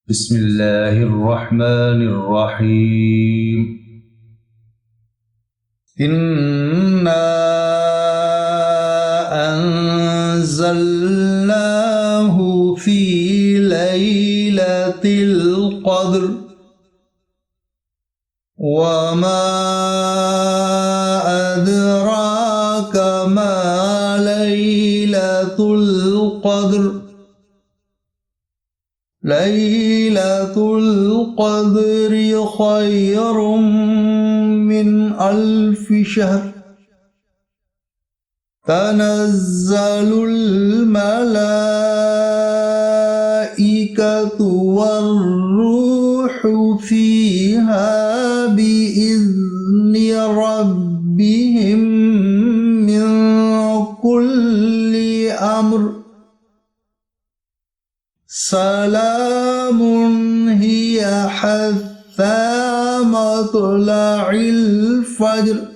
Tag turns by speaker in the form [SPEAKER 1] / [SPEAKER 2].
[SPEAKER 1] بسم الله الرحمن الرحيم. إنا أنزلناه في ليلة القدر وما أدراك ما ليلة القدر ليلة القدر خير من 1000 شهر تنزل الملائكة والروح فيها بإذن ربهم من كل أمر سلام هي حتى مطلع الفجر